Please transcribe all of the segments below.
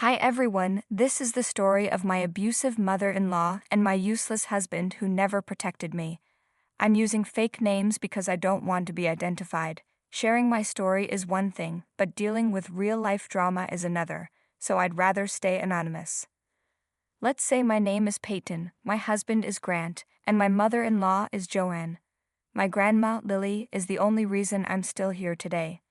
Hi everyone, this is the story of my abusive mother-in-law and my useless husband who never protected me. I'm using fake names because I don't want to be identified. Sharing my story is one thing, but dealing with real-life drama is another, so I'd rather stay anonymous. Let's say my name is Peyton, my husband is Grant, and my mother-in-law is Joanne. My grandma, Lily, is the only reason I'm still here today.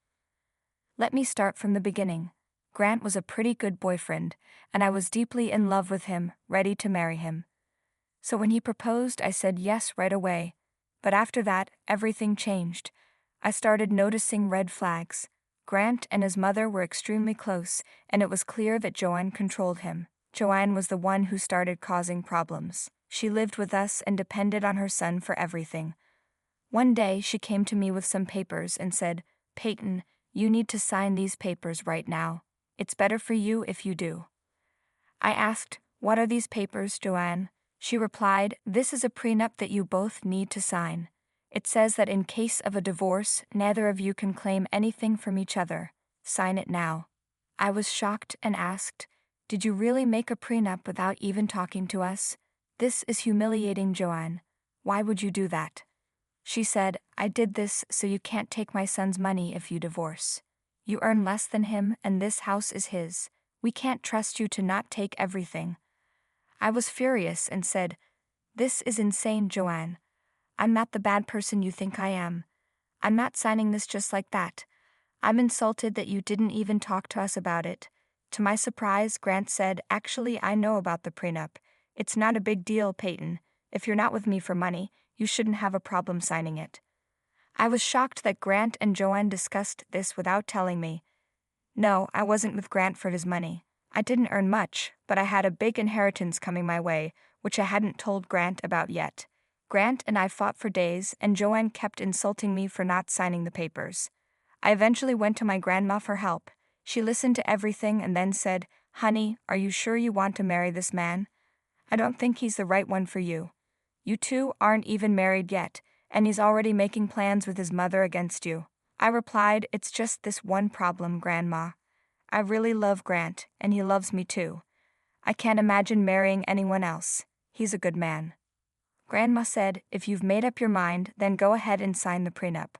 Let me start from the beginning. Grant was a pretty good boyfriend, and I was deeply in love with him, ready to marry him. So when he proposed, I said yes right away. But after that, everything changed. I started noticing red flags. Grant and his mother were extremely close, and it was clear that Joanne controlled him. Joanne was the one who started causing problems. She lived with us and depended on her son for everything. One day, she came to me with some papers and said, "Peyton, you need to sign these papers right now. It's better for you if you do." I asked, "What are these papers, Joanne?" She replied, "This is a prenup that you both need to sign. It says that in case of a divorce, neither of you can claim anything from each other. Sign it now." I was shocked and asked, "Did you really make a prenup without even talking to us? This is humiliating, Joanne. Why would you do that?" She said, "I did this so you can't take my son's money if you divorce. You earn less than him and this house is his. We can't trust you to not take everything." I was furious and said, "This is insane, Joanne. I'm not the bad person you think I am. I'm not signing this just like that. I'm insulted that you didn't even talk to us about it." To my surprise, Grant said, "Actually, I know about the prenup. It's not a big deal, Peyton. If you're not with me for money, you shouldn't have a problem signing it." I was shocked that Grant and Joanne discussed this without telling me. No, I wasn't with Grant for his money. I didn't earn much, but I had a big inheritance coming my way, which I hadn't told Grant about yet. Grant and I fought for days, and Joanne kept insulting me for not signing the papers. I eventually went to my grandma for help. She listened to everything and then said, "Honey, are you sure you want to marry this man? I don't think he's the right one for you. You two aren't even married yet, and he's already making plans with his mother against you." I replied, "It's just this one problem, Grandma. I really love Grant, and he loves me too. I can't imagine marrying anyone else. He's a good man." Grandma said, "If you've made up your mind, then go ahead and sign the prenup.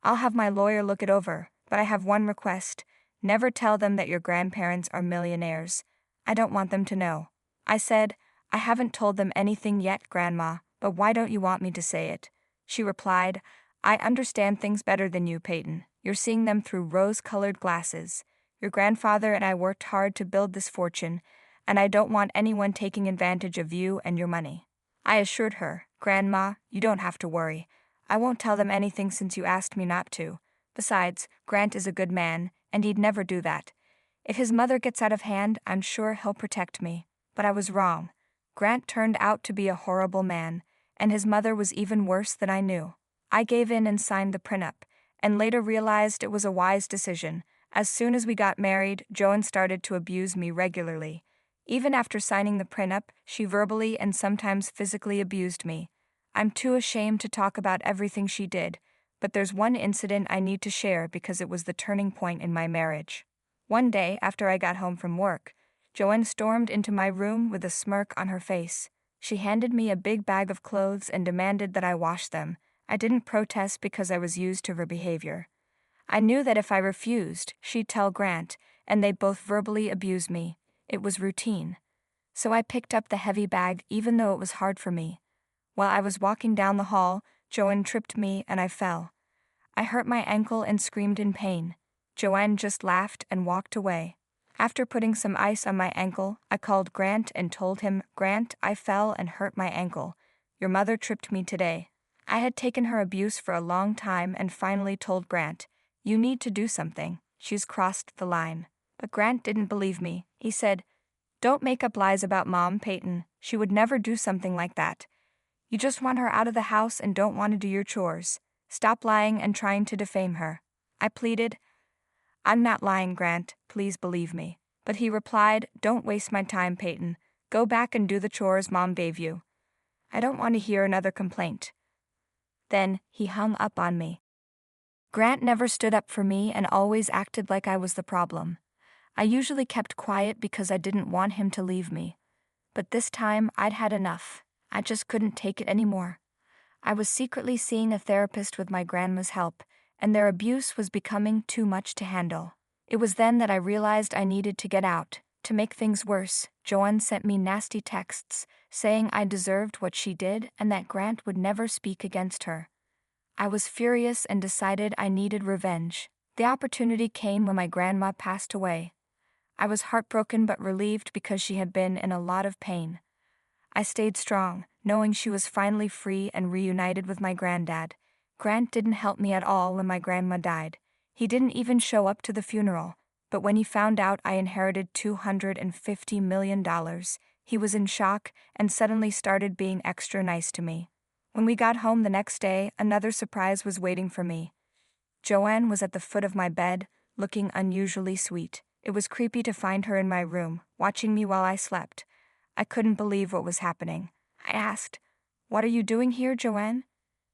I'll have my lawyer look it over, but I have one request. Never tell them that your grandparents are millionaires. I don't want them to know." I said, "I haven't told them anything yet, Grandma, but why don't you want me to say it?" She replied, "I understand things better than you, Peyton. You're seeing them through rose-colored glasses. Your grandfather and I worked hard to build this fortune, and I don't want anyone taking advantage of you and your money." I assured her, "Grandma, you don't have to worry. I won't tell them anything since you asked me not to. Besides, Grant is a good man, and he'd never do that. If his mother gets out of hand, I'm sure he'll protect me." But I was wrong. Grant turned out to be a horrible man, and his mother was even worse than I knew. I gave in and signed the prenup, and later realized it was a wise decision. As soon as we got married, Joanne started to abuse me regularly. Even after signing the prenup, she verbally and sometimes physically abused me. I'm too ashamed to talk about everything she did, but there's one incident I need to share because it was the turning point in my marriage. One day, after I got home from work, Joanne stormed into my room with a smirk on her face. She handed me a big bag of clothes and demanded that I wash them. I didn't protest because I was used to her behavior. I knew that if I refused, she'd tell Grant, and they'd both verbally abuse me. It was routine. So I picked up the heavy bag even though it was hard for me. While I was walking down the hall, Joanne tripped me and I fell. I hurt my ankle and screamed in pain. Joanne just laughed and walked away. After putting some ice on my ankle, I called Grant and told him, "Grant, I fell and hurt my ankle. Your mother tripped me today." I had taken her abuse for a long time and finally told Grant, "You need to do something. She's crossed the line." But Grant didn't believe me. He said, "Don't make up lies about Mom, Peyton. She would never do something like that. You just want her out of the house and don't want to do your chores. Stop lying and trying to defame her." I pleaded, "I'm not lying, Grant. Please believe me." But he replied, "Don't waste my time, Peyton. Go back and do the chores Mom gave you. I don't want to hear another complaint." Then he hung up on me. Grant never stood up for me and always acted like I was the problem. I usually kept quiet because I didn't want him to leave me. But this time, I'd had enough. I just couldn't take it anymore. I was secretly seeing a therapist with my grandma's help, and their abuse was becoming too much to handle. It was then that I realized I needed to get out. To make things worse, Joanne sent me nasty texts, saying I deserved what she did and that Grant would never speak against her. I was furious and decided I needed revenge. The opportunity came when my grandma passed away. I was heartbroken but relieved because she had been in a lot of pain. I stayed strong, knowing she was finally free and reunited with my granddad. Grant didn't help me at all when my grandma died. He didn't even show up to the funeral, but when he found out I inherited $250 million, he was in shock and suddenly started being extra nice to me. When we got home the next day, another surprise was waiting for me. Joanne was at the foot of my bed, looking unusually sweet. It was creepy to find her in my room, watching me while I slept. I couldn't believe what was happening. I asked, "What are you doing here, Joanne?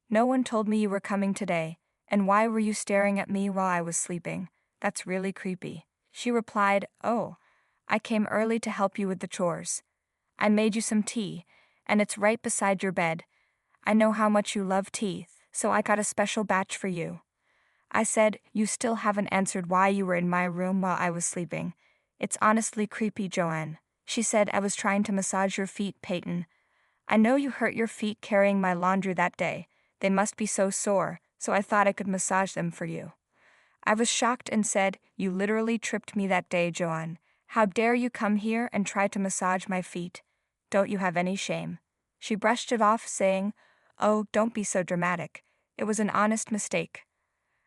No one told me you were coming today, and why were you staring at me while I was sleeping? That's really creepy." She replied, "Oh, I came early to help you with the chores. I made you some tea, and it's right beside your bed. I know how much you love tea, so I got a special batch for you." I said, "You still haven't answered why you were in my room while I was sleeping. It's honestly creepy, Joanne." She said, "I was trying to massage your feet, Peyton. I know you hurt your feet carrying my laundry that day. They must be so sore, so I thought I could massage them for you." I was shocked and said, "You literally tripped me that day, Joanne. How dare you come here and try to massage my feet? Don't you have any shame?" She brushed it off, saying, "Oh, don't be so dramatic. It was an honest mistake.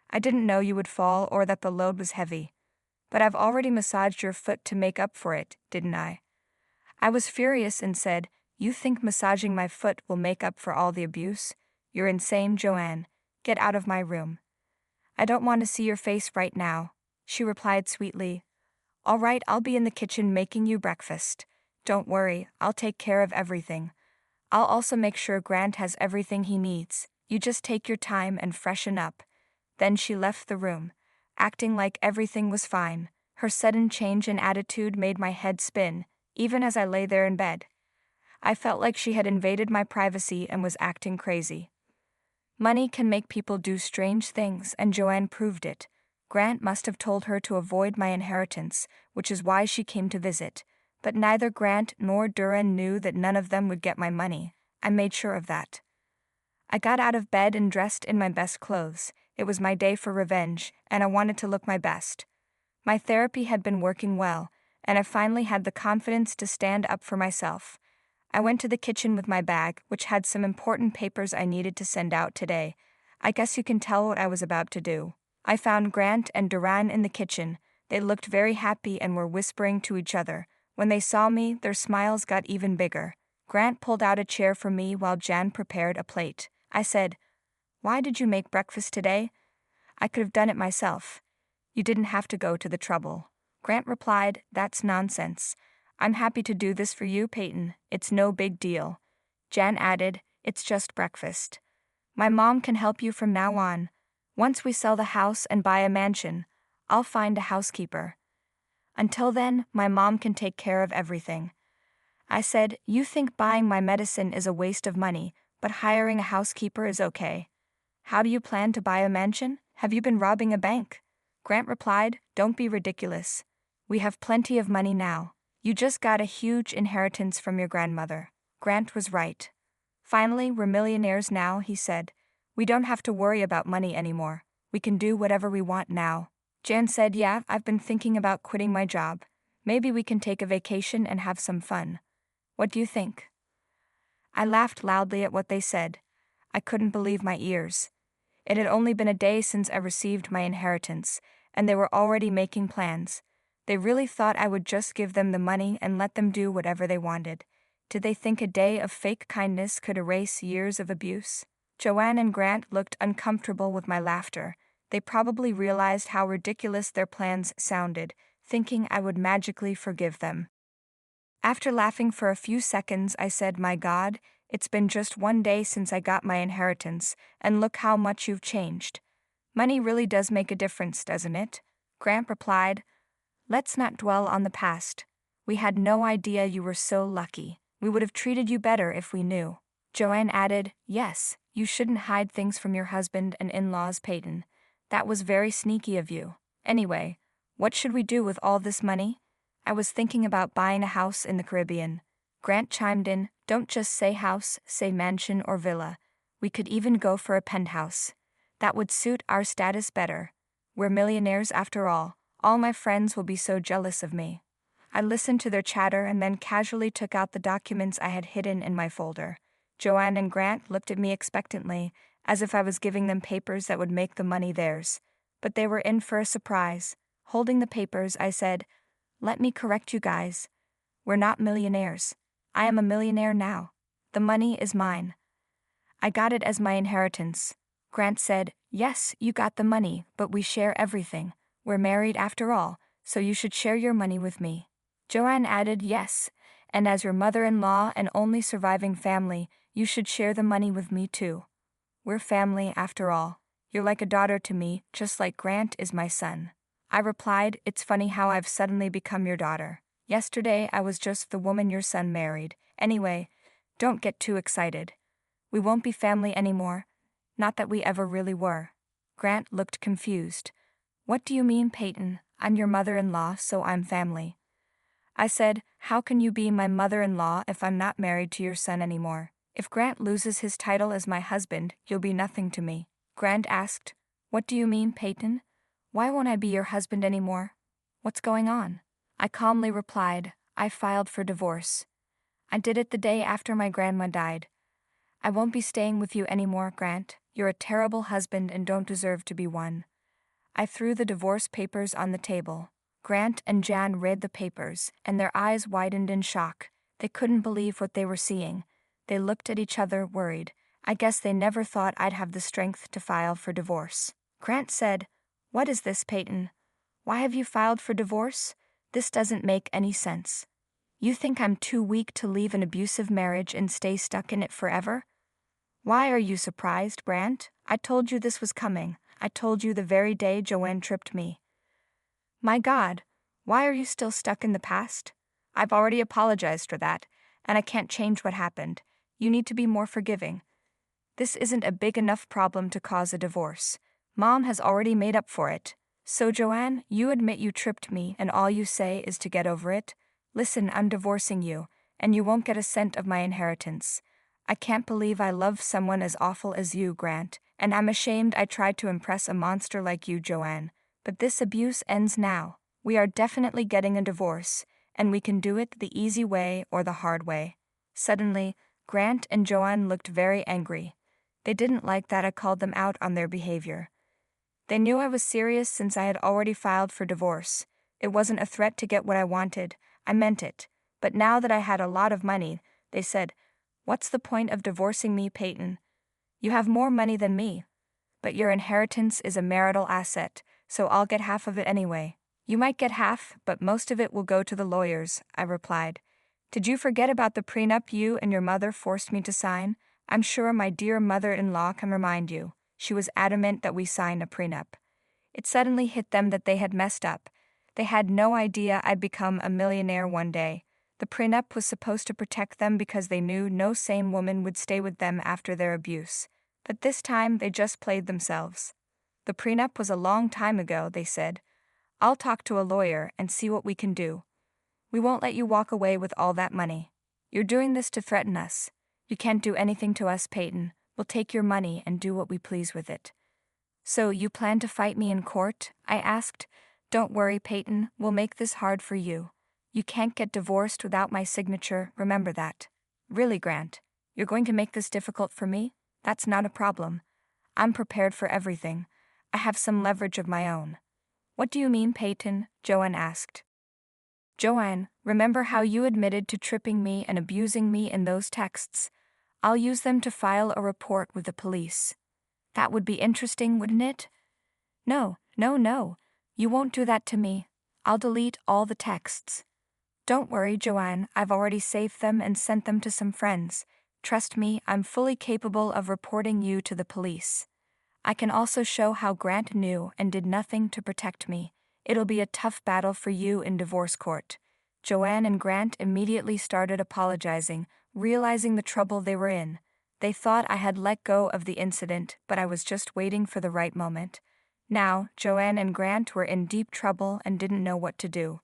I didn't know you would fall or that the load was heavy. But I've already massaged your foot to make up for it, didn't I?" I was furious and said, "You think massaging my foot will make up for all the abuse? You're insane, Joanne. Get out of my room." "I don't want to see your face right now," she replied sweetly. "All right, I'll be in the kitchen making you breakfast. Don't worry, I'll take care of everything. I'll also make sure Grant has everything he needs. You just take your time and freshen up." Then she left the room, acting like everything was fine. Her sudden change in attitude made my head spin, even as I lay there in bed. I felt like she had invaded my privacy and was acting crazy. Money can make people do strange things, and Joanne proved it. Grant must have told her to avoid my inheritance, which is why she came to visit. But neither Grant nor Duran knew that none of them would get my money. I made sure of that. I got out of bed and dressed in my best clothes. It was my day for revenge, and I wanted to look my best. My therapy had been working well, and I finally had the confidence to stand up for myself. I went to the kitchen with my bag, which had some important papers I needed to send out today. I guess you can tell what I was about to do. I found Grant and Duran in the kitchen. They looked very happy and were whispering to each other. When they saw me, their smiles got even bigger. Grant pulled out a chair for me while Jan prepared a plate. I said, "Why did you make breakfast today? I could have done it myself. You didn't have to go to the trouble." Grant replied, "That's nonsense. I'm happy to do this for you, Peyton. It's no big deal." Jan added, "It's just breakfast. My mom can help you from now on. Once we sell the house and buy a mansion, I'll find a housekeeper. Until then, my mom can take care of everything." I said, "You think buying my medicine is a waste of money, but hiring a housekeeper is okay. How do you plan to buy a mansion? Have you been robbing a bank?" Grant replied, "Don't be ridiculous. We have plenty of money now. You just got a huge inheritance from your grandmother." Grant was right. "Finally, we're millionaires now," he said. "We don't have to worry about money anymore. We can do whatever we want now." Jan said, "Yeah, I've been thinking about quitting my job. Maybe we can take a vacation and have some fun. What do you think?" I laughed loudly at what they said. I couldn't believe my ears. It had only been a day since I received my inheritance, and they were already making plans. They really thought I would just give them the money and let them do whatever they wanted. Did they think a day of fake kindness could erase years of abuse? Joanne and Grant looked uncomfortable with my laughter. They probably realized how ridiculous their plans sounded, thinking I would magically forgive them. After laughing for a few seconds, I said, "My God, it's been just one day since I got my inheritance, and look how much you've changed. Money really does make a difference, doesn't it?" Grant replied, Let's not dwell on the past. We had no idea you were so lucky. We would have treated you better if we knew. Joanne added, yes, you shouldn't hide things from your husband and in-laws, Peyton. That was very sneaky of you. Anyway, what should we do with all this money? I was thinking about buying a house in the Caribbean. Grant chimed in, don't just say house, say mansion or villa. We could even go for a penthouse. That would suit our status better. We're millionaires after all. All my friends will be so jealous of me. I listened to their chatter and then casually took out the documents I had hidden in my folder. Joanne and Grant looked at me expectantly, as if I was giving them papers that would make the money theirs. But they were in for a surprise. Holding the papers, I said, let me correct you guys. We're not millionaires. I am a millionaire now. The money is mine. I got it as my inheritance. Grant said, yes, you got the money, but we share everything. We're married after all, so you should share your money with me. Joanne added, yes, and as your mother-in-law and only surviving family, you should share the money with me too. We're family after all. You're like a daughter to me, just like Grant is my son. I replied, it's funny how I've suddenly become your daughter. Yesterday I was just the woman your son married. Anyway, don't get too excited. We won't be family anymore. Not that we ever really were. Grant looked confused. What do you mean, Peyton? I'm your mother-in-law, so I'm family. I said, how can you be my mother-in-law if I'm not married to your son anymore? If Grant loses his title as my husband, you'll be nothing to me. Grant asked, what do you mean, Peyton? Why won't I be your husband anymore? What's going on? I calmly replied, I filed for divorce. I did it the day after my grandma died. I won't be staying with you anymore, Grant. You're a terrible husband and don't deserve to be one. I threw the divorce papers on the table. Grant and Jan read the papers, and their eyes widened in shock. They couldn't believe what they were seeing. They looked at each other, worried. I guess they never thought I'd have the strength to file for divorce. Grant said, what is this, Peyton? Why have you filed for divorce? This doesn't make any sense. You think I'm too weak to leave an abusive marriage and stay stuck in it forever? Why are you surprised, Grant? I told you this was coming. I told you the very day Joanne tripped me. My God, why are you still stuck in the past? I've already apologized for that, and I can't change what happened. You need to be more forgiving. This isn't a big enough problem to cause a divorce. Mom has already made up for it. So Joanne, you admit you tripped me and all you say is to get over it? Listen, I'm divorcing you, and you won't get a cent of my inheritance. I can't believe I love someone as awful as you, Grant, and I'm ashamed I tried to impress a monster like you, Joanne. But this abuse ends now. We are definitely getting a divorce, and we can do it the easy way or the hard way. Suddenly, Grant and Joanne looked very angry. They didn't like that I called them out on their behavior. They knew I was serious since I had already filed for divorce. It wasn't a threat to get what I wanted. I meant it. But now that I had a lot of money, they said, what's the point of divorcing me, Peyton? You have more money than me. But your inheritance is a marital asset, so I'll get half of it anyway. You might get half, but most of it will go to the lawyers, I replied. Did you forget about the prenup you and your mother forced me to sign? I'm sure my dear mother-in-law can remind you. She was adamant that we sign a prenup. It suddenly hit them that they had messed up. They had no idea I'd become a millionaire one day. The prenup was supposed to protect them because they knew no sane woman would stay with them after their abuse. But this time they just played themselves. The prenup was a long time ago, they said. I'll talk to a lawyer and see what we can do. We won't let you walk away with all that money. You're doing this to threaten us. You can't do anything to us, Peyton. We'll take your money and do what we please with it. So you plan to fight me in court? I asked. Don't worry, Peyton. We'll make this hard for you. You can't get divorced without my signature, remember that. Really, Grant? You're going to make this difficult for me? That's not a problem. I'm prepared for everything. I have some leverage of my own. What do you mean, Peyton? Joanne asked. Joanne, remember how you admitted to tripping me and abusing me in those texts? I'll use them to file a report with the police. That would be interesting, wouldn't it? No. You won't do that to me. I'll delete all the texts. Don't worry, Joanne, I've already saved them and sent them to some friends. Trust me, I'm fully capable of reporting you to the police. I can also show how Grant knew and did nothing to protect me. It'll be a tough battle for you in divorce court." Joanne and Grant immediately started apologizing, realizing the trouble they were in. They thought I had let go of the incident, but I was just waiting for the right moment. Now, Joanne and Grant were in deep trouble and didn't know what to do.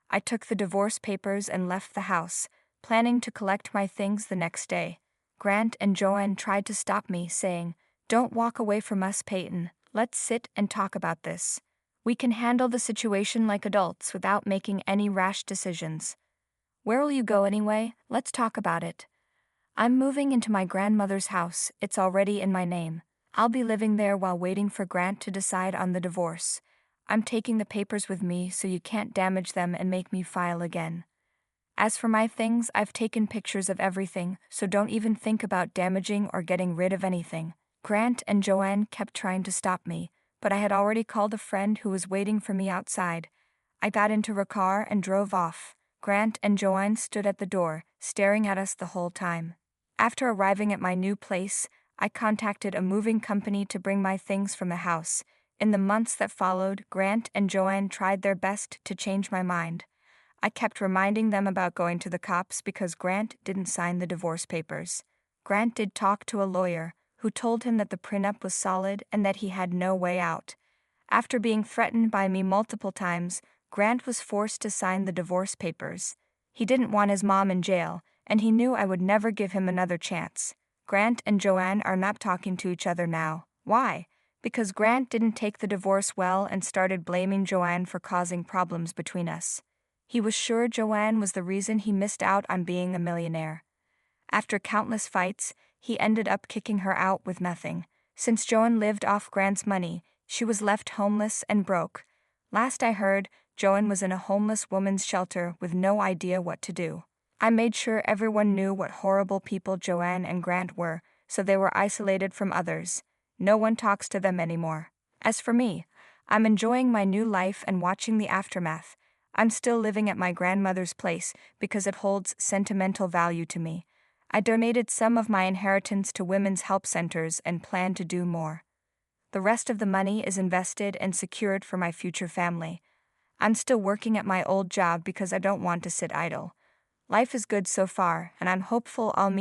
I took the divorce papers and left the house, planning to collect my things the next day. Grant and Joanne tried to stop me, saying, "Don't walk away from us, Peyton. Let's sit and talk about this. We can handle the situation like adults without making any rash decisions." "Where will you go anyway? Let's talk about it." "I'm moving into my grandmother's house. It's already in my name. I'll be living there while waiting for Grant to decide on the divorce. I'm taking the papers with me so you can't damage them and make me file again. As for my things, I've taken pictures of everything, so don't even think about damaging or getting rid of anything." Grant and Joanne kept trying to stop me, but I had already called a friend who was waiting for me outside. I got into her car and drove off. Grant and Joanne stood at the door, staring at us the whole time. After arriving at my new place, I contacted a moving company to bring my things from the house. In the months that followed, Grant and Joanne tried their best to change my mind. I kept reminding them about going to the cops because Grant didn't sign the divorce papers. Grant did talk to a lawyer, who told him that the prenup was solid and that he had no way out. After being threatened by me multiple times, Grant was forced to sign the divorce papers. He didn't want his mom in jail, and he knew I would never give him another chance. Grant and Joanne are not talking to each other now. Why? Because Grant didn't take the divorce well and started blaming Joanne for causing problems between us. He was sure Joanne was the reason he missed out on being a millionaire. After countless fights, he ended up kicking her out with nothing. Since Joanne lived off Grant's money, she was left homeless and broke. Last I heard, Joanne was in a homeless woman's shelter with no idea what to do. I made sure everyone knew what horrible people Joanne and Grant were, so they were isolated from others. No one talks to them anymore. As for me, I'm enjoying my new life and watching the aftermath. I'm still living at my grandmother's place because it holds sentimental value to me. I donated some of my inheritance to women's help centers and plan to do more. The rest of the money is invested and secured for my future family. I'm still working at my old job because I don't want to sit idle. Life is good so far, and I'm hopeful I'll meet